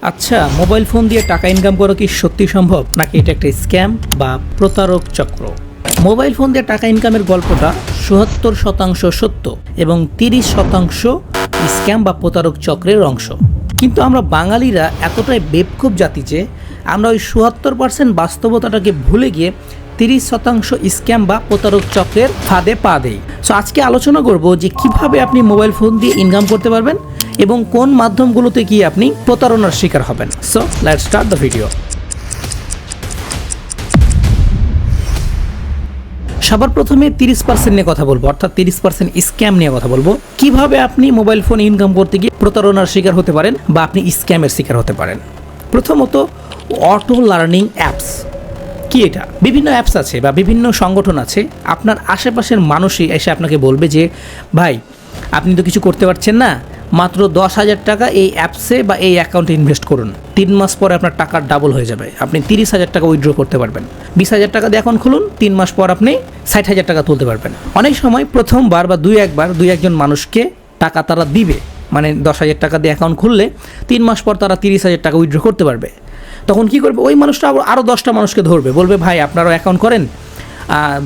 আচ্ছা, mobile phone দিয়ে টাকা ইনকাম করা কি সত্যি সম্ভব, নাকি এটা একটা স্ক্যাম বা প্রতারক চক্র? মোবাইল ফোন দিয়ে টাকা ইনকামের গল্পটা ৭৭% সত্য এবং ৩০% স্ক্যাম বা প্রতারক চক্রের অংশ। কিন্তু আমরা বাঙালিরা এতটাই বেবকুব জাতি যে আমরা ওই ৭৭% বাস্তবতাটাকে ভুলে গিয়ে ৩০% স্ক্যাম বা প্রতারক চক্রের ফাঁদে পা দেই। সো আজকে আলোচনা করব যে কিভাবে আপনি মোবাইল ফোন দিয়ে ইনকাম করতে পারবেন এবং কোন মাধ্যমগুলোতে গিয়ে আপনি প্রতারণার শিকার হবেন। So let's start the video. সবার প্রথমে ৩০% নিয়ে কথা বলবো, অর্থাৎ 30% স্ক্যাম নিয়ে কথা বলবো। কিভাবে আপনি মোবাইল ফোন ইনকাম করতে গিয়ে প্রতারণার শিকার হতে পারেন বা আপনি স্ক্যামের শিকার হতে পারেন। প্রথমত, অটো লার্নিং অ্যাপস। কি এটা? বিভিন্ন অ্যাপস আছে বা বিভিন্ন সংগঠন আছে, আপনার আশেপাশের মানুষই এসে আপনাকে বলবে যে ভাই আপনি তো কিছু করতে পারছেন না, মাত্র ১০,০০০ টাকা এই অ্যাপসে বা এই অ্যাকাউন্টে ইনভেস্ট করুন, ৩ মাস পরে আপনার টাকা ডাবল হয়ে যাবে, আপনি ৩০,০০০ টাকা উইথড্র করতে পারবেন। ২০,০০০ টাকা দিয়ে অ্যাকাউন্ট খুলুন, 3 মাস পর আপনি ৬০,০০০ টাকা তুলতে পারবেন। অনেক সময় প্রথমবার বা দুই একজন মানুষকে টাকা তারা দিবে, মানে ১০,০০০ টাকা দিয়ে অ্যাকাউন্ট খুললে 3 মাস পর তারা ৩০,০০০ টাকা উইথড্র করতে পারবে। তখন কি করবে? ওই মানুষটা আরও 10টা মানুষকে ধরবে, বলবে ভাই আপনারাও অ্যাকাউন্ট করেন,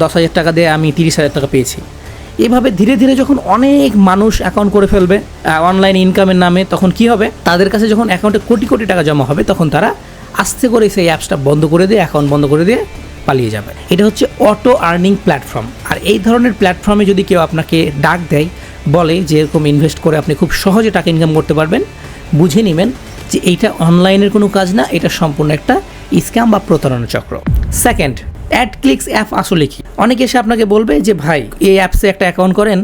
১০,০০০ টাকা দিয়ে আমি ৩০,০০০ টাকা পেয়েছি। এভাবে ধীরে ধীরে যখন অনেক মানুষ অ্যাকাউন্ট করে ফেলবে অনলাইন ইনকামের নামে, তখন কি হবে? তাদের কাছে যখন অ্যাকাউন্টে কোটি কোটি টাকা জমা হবে, তখন তারা আস্তে করে সেই অ্যাপসটা বন্ধ করে দিয়ে, অ্যাকাউন্ট বন্ধ করে দিয়ে পালিয়ে যাবে। এটা হচ্ছে অটো আর্নিং প্ল্যাটফর্ম। আর এই ধরনের প্ল্যাটফর্মে যদি কেউ আপনাকে ডাক দেয়, বলে যে এরকম ইনভেস্ট করে আপনি খুব সহজে টাকা ইনকাম করতে পারবেন, বুঝে নেবেন যে এইটা অনলাইনের কোনো কাজ না, এটা সম্পূর্ণ একটা স্ক্যাম বা প্রতারণা চক্র। সেকেন্ড, অ্যাডক্লিক্স অ্যাপ আসলে কি? অনেকে এসে আপনাকে বলবে যে ভাই এই অ্যাপসে একটা অ্যাকাউন্ট করেন,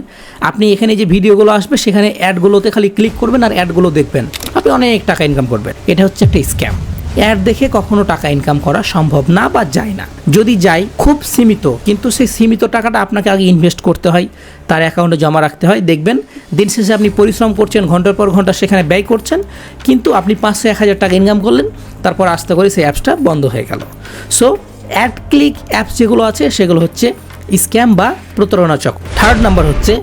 আপনি এখানে যে ভিডিওগুলো আসবে সেখানে অ্যাডগুলোতে খালি ক্লিক করবেন আর অ্যাডগুলো দেখবেন, আপনি অনেক টাকা ইনকাম করবেন। এটা হচ্ছে একটা স্ক্যাম। অ্যাড দেখে কখনো টাকা ইনকাম করা সম্ভব না বা যায় না। যদি যায় খুব সীমিত, কিন্তু সেই সীমিত টাকাটা আপনাকে আগে ইনভেস্ট করতে হয়, তার অ্যাকাউন্টে জমা রাখতে হয়। দেখবেন দিন শেষে আপনি পরিশ্রম করছেন, ঘন্টার পর ঘন্টা সেখানে ব্যয় করছেন, কিন্তু আপনি ৫০০-১,০০০ টাকা ইনকাম করলেন, তারপর আস্তে করে সেই অ্যাপসটা বন্ধ হয়ে গেল। সো অ্যাড ক্লিক অ্যাপস যেগুলো আছে সেগুলো হচ্ছে স্ক্যাম বা প্রতারণা চক্র। থার্ড নাম্বার হচ্ছে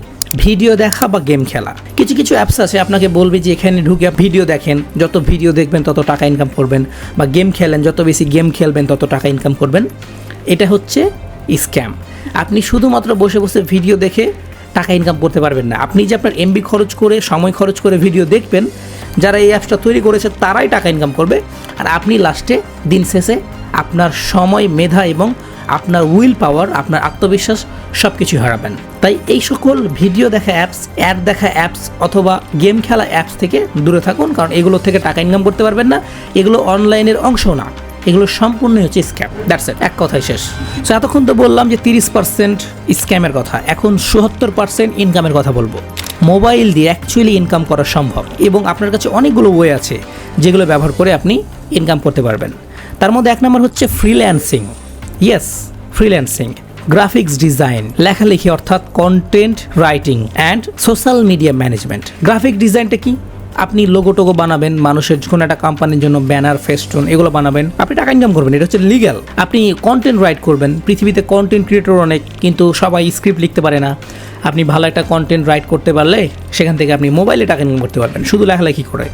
ভিডিও দেখা বা গেম খেলা। কিছু কিছু অ্যাপস আছে আপনাকে বলবে যে এখানে ঢুকে ভিডিও দেখেন, যত ভিডিও দেখবেন তত টাকা ইনকাম করবেন, বা গেম খেলেন, যত বেশি গেম খেলবেন তত টাকা ইনকাম করবেন। এটা হচ্ছে স্ক্যাম। আপনি শুধুমাত্র বসে বসে ভিডিও দেখে টাকা ইনকাম করতে পারবেন না। আপনি যে আপনার এমবি খরচ করে, সময় খরচ করে ভিডিও দেখবেন, যারা এই অ্যাপসটা তৈরি করেছে তারাই টাকা ইনকাম করবে, আর আপনি লাস্টে দিন শেষে আপনার সময়, মেধা এবং আপনার উইল পাওয়ার, আপনার আত্মবিশ্বাস সব কিছু হারাবেন। তাই এই সকল ভিডিও দেখা অ্যাপস, অ্যাড দেখা অ্যাপস অথবা গেম খেলা অ্যাপস থেকে দূরে থাকুন, কারণ এগুলো থেকে টাকা ইনকাম করতে পারবেন না। এগুলো অনলাইনের অংশ না, এগুলো সম্পূর্ণ হচ্ছে স্ক্যাম। দ্যাটস ইট, এক কথায় শেষ। সো এতক্ষণ তো বললাম যে 30% স্ক্যামের কথা, এখন ৭৭% ইনকামের কথা বলবো। মোবাইল দিয়ে অ্যাকচুয়ালি ইনকাম করা সম্ভব এবং আপনার কাছে অনেকগুলো ওয়ে আছে যেগুলো ব্যবহার করে আপনি ইনকাম করতে পারবেন। তার মধ্যে 1 নম্বর হচ্ছে freelancing. Yes, freelancing, graphics design, লেখালেখি অর্থাৎ content writing and social media management. Graphic ডিজাইনটা কি? আপনি লোগো টোগো বানাবেন, মানুষের কোনো একটা কোম্পানির জন্য ব্যানার, ফেস্টুন এগুলো বানাবেন, আপনি টাকা ইনকাম করবেন, এটা হচ্ছে লিগ্যাল। আপনি কন্টেন্ট রাইট করবেন, পৃথিবীতে কন্টেন্ট ক্রিয়েটর অনেক, কিন্তু সবাই স্ক্রিপ্ট লিখতে পারে না। আপনি ভালো একটা কন্টেন্ট রাইট করতে পারলে সেখান থেকে আপনি মোবাইলে টাকা ইনকাম করতে পারবেন শুধু লেখালেখি করে।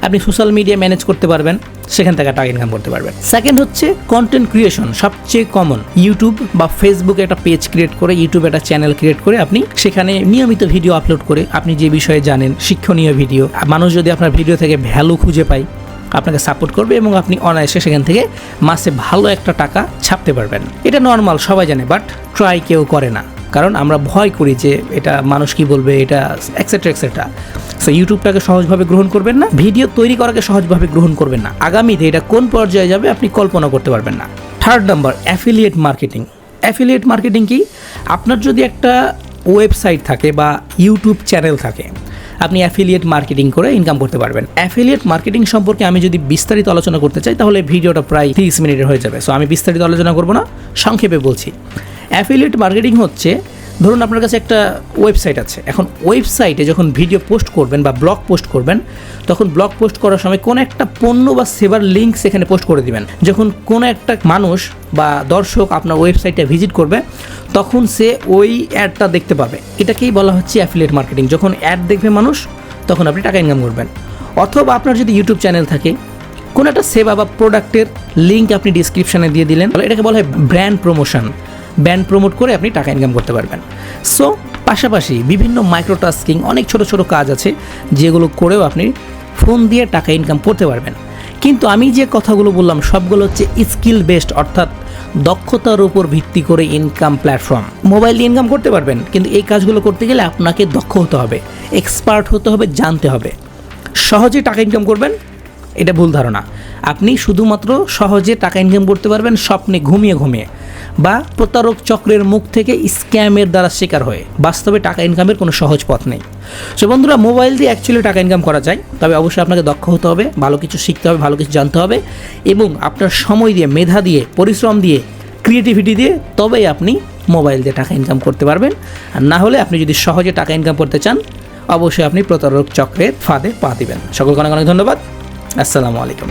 আপনি সোশ্যাল মিডিয়া ম্যানেজ করতে পারবেন, সেখান থেকে টাকা ইনকাম করতে পারবেন। সেকেন্ড হচ্ছে কন্টেন্ট ক্রিয়েশন, সবচেয়ে কমন। ইউটিউব বা ফেসবুকে একটা পেজ ক্রিয়েট করে, ইউটিউবে একটা চ্যানেল ক্রিয়েট করে আপনি সেখানে নিয়মিত ভিডিও আপলোড করে, আপনি যে বিষয়ে জানেন, শিক্ষণীয় ভিডিও, মানুষ যদি আপনার ভিডিও থেকে ভ্যালু খুঁজে পায় আপনাকে সাপোর্ট করবে এবং আপনি অনায়াসে সেখান থেকে মাসে ভালো একটা টাকা ছাপতে পারবেন। এটা নর্মাল, সবাই জানে, বাট ট্রাই কেউ করে না, কারণ আমরা ভয় করি যে এটা মানুষ কি বলবে, এটা এক্সেট্রা এক্সেট্রা। সো ইউটিউবটাকে সহজভাবে গ্রহণ করবেন না, ভিডিও তৈরি করাকে সহজভাবে গ্রহণ করবেন না। আগামীতে এটা কোন পর্যায়ে যাবে আপনি কল্পনা করতে পারবেন না। Third number, affiliate marketing. Affiliate marketing কি? আপনার যদি একটা ওয়েবসাইট থাকে বা ইউটিউব চ্যানেল থাকে, আপনি অ্যাফিলিয়েট মার্কেটিং করে ইনকাম করতে পারবেন। অ্যাফিলিয়েট মার্কেটিং সম্পর্কে আমি যদি বিস্তারিত আলোচনা করতে চাই তাহলে ভিডিওটা প্রায় 30 মিনিটের হয়ে যাবে। সো আমি বিস্তারিত আলোচনা করব না, সংক্ষেপে বলছি। অ্যাফিলিয়েট মার্কেটিং হচ্ছে, ধরুন আপনার কাছে একটা ওয়েবসাইট আছে, এখন ওয়েবসাইটে যখন ভিডিও পোস্ট করবেন বা ব্লগ পোস্ট করবেন, তখন ব্লগ পোস্ট করার সময় কোনো একটা পণ্য বা সেবার লিঙ্ক সেখানে পোস্ট করে দিবেন। যখন কোনো একটা মানুষ বা দর্শক আপনার ওয়েবসাইটে ভিজিট করবে, তখন সে ওই অ্যাডটা দেখতে পাবে। এটাকেই বলা হচ্ছে অ্যাফিলিয়েট মার্কেটিং। যখন অ্যাড দেখবে মানুষ, তখন আপনি টাকা ইনকাম করবেন। অথবা আপনার যদি ইউটিউব চ্যানেল থাকে, কোনো একটা সেবা বা প্রোডাক্টের লিঙ্ক আপনি ডিসক্রিপশানে দিয়ে দিলেন, এটাকে বলা হয় ব্র্যান্ড প্রমোশন। ব্র্যান্ড প্রমোট করে আপনি টাকা ইনকাম করতে পারবেন। সো পাশাপাশি বিভিন্ন মাইক্রোটাস্কিং, অনেক ছোট ছোট কাজ আছে যেগুলো করেও আপনি ফোন দিয়ে টাকা ইনকাম করতে পারবেন। কিন্তু আমি যে কথাগুলো বললাম সবগুলো হচ্ছে স্কিল বেসড, অর্থাৎ দক্ষতার উপর ভিত্তি করে ইনকাম প্ল্যাটফর্ম। মোবাইল দিয়ে ইনকাম করতে পারবেন, কিন্তু এই কাজগুলো করতে গেলে আপনাকে দক্ষ হতে হবে, এক্সপার্ট হতে হবে, জানতে হবে। সহজে টাকা ইনকাম করবেন এটা ভুল ধারণা। আপনি শুধুমাত্র সহজে টাকা ইনকাম করতে পারবেন স্বপ্নে ঘুমিয়ে ঘুমিয়ে বা প্রতারক চক্রের মুখ থেকে স্ক্যামের দ্বারা শিকার হয়ে। বাস্তবে টাকা ইনকামের কোনো সহজ পথ নেই। সো বন্ধুরা, মোবাইল দিয়ে অ্যাকচুয়ালি টাকা ইনকাম করা যায়, তবে অবশ্যই আপনাকে দক্ষ হতে হবে, ভালো কিছু শিখতে হবে, ভালো কিছু জানতে হবে এবং আপনার সময় দিয়ে, মেধা দিয়ে, পরিশ্রম দিয়ে, ক্রিয়েটিভিটি দিয়ে তবেই আপনি মোবাইল দিয়ে টাকা ইনকাম করতে পারবেন। আর না হলে আপনি যদি সহজে টাকা ইনকাম করতে চান অবশ্যই আপনি প্রতারক চক্রের ফাঁদে পা দিবেন। সকলকে অনেক অনেক ধন্যবাদ। আসসালামু আলাইকুম।